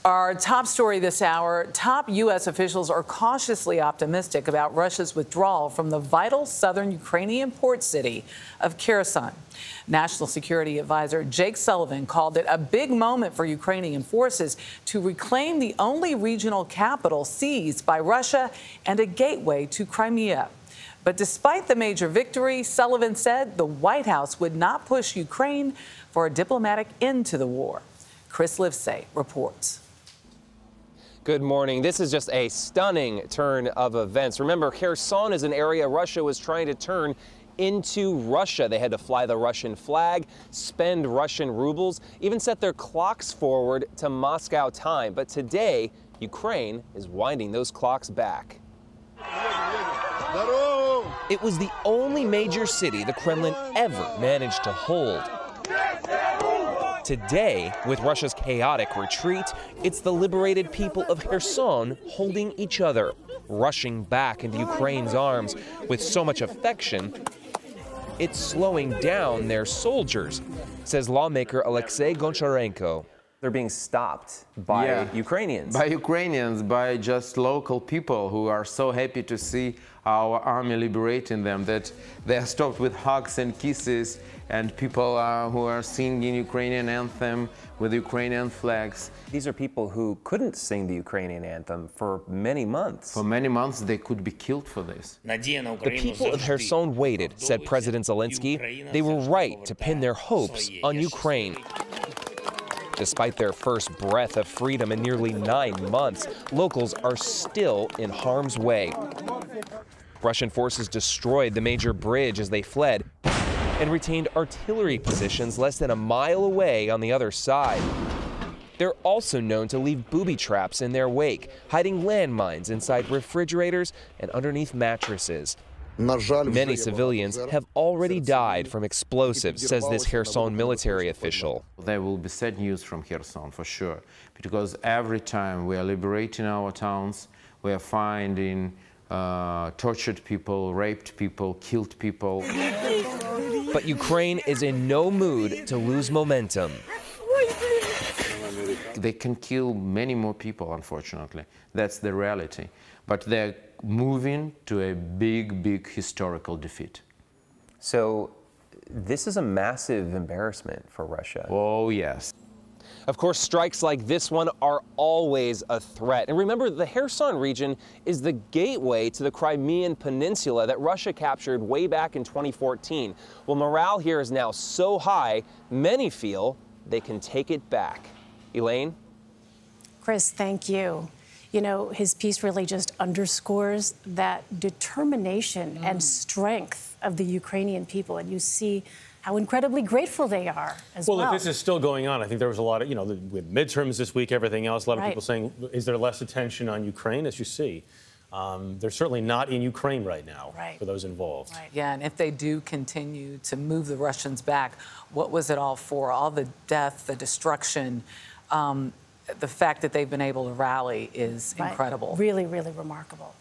Our top story this hour, top U.S. officials are cautiously optimistic about Russia's withdrawal from the vital southern Ukrainian port city of Kherson. National Security Advisor Jake Sullivan called it a big moment for Ukrainian forces to reclaim the only regional capital seized by Russia and a gateway to Crimea. But despite the major victory, Sullivan said the White House would not push Ukraine for a diplomatic end to the war. Chris Livesay reports. Good morning. This is just a stunning turn of events. Remember, Kherson is an area Russia was trying to turn into Russia. They had to fly the Russian flag, spend Russian rubles, even set their clocks forward to Moscow time. But today, Ukraine is winding those clocks back. It was the only major city the Kremlin ever managed to hold. Today, with Russia's chaotic retreat, it's the liberated people of Kherson holding each other, rushing back into Ukraine's arms with so much affection, it's slowing down their soldiers, says lawmaker Alexei Goncharenko. They're being stopped by Ukrainians. By Ukrainians, by just local people who are so happy to see our army liberating them that they are stopped with hugs and kisses, and people who are singing Ukrainian anthem with Ukrainian flags. These are people who couldn't sing the Ukrainian anthem for many months. For many months, they could be killed for this. The people of Kherson waited, said President Zelensky. They were right to pin their hopes on Ukraine. Despite their first breath of freedom in nearly 9 months, locals are still in harm's way. Russian forces destroyed the major bridge as they fled and retained artillery positions less than a mile away on the other side. They're also known to leave booby traps in their wake, hiding landmines inside refrigerators and underneath mattresses. Many civilians have already died from explosives, says this Kherson military official. There will be sad news from Kherson, for sure, because every time we are liberating our towns, we are finding tortured people, raped people, killed people. But Ukraine is in no mood to lose momentum. They can kill many more people, unfortunately. That's the reality. But they're moving to a big, big historical defeat. So this is a massive embarrassment for Russia. Oh, yes. Of course, strikes like this one are always a threat. And remember, the Kherson region is the gateway to the Crimean Peninsula that Russia captured way back in 2014. Well, morale here is now so high, many feel they can take it back. Elaine? Chris, thank you. You know, his piece really just underscores that determination and strength of the Ukrainian people. And you see how incredibly grateful they are as well. Well, if this is still going on, I think there was a lot of, with midterms this week, everything else, a lot of people saying, is there less attention on Ukraine? As you see, they're certainly not in Ukraine right now for those involved. Yeah, and if they do continue to move the Russians back, what was it all for? All the death, the destruction, the fact that they've been able to rally is incredible. Really, really remarkable.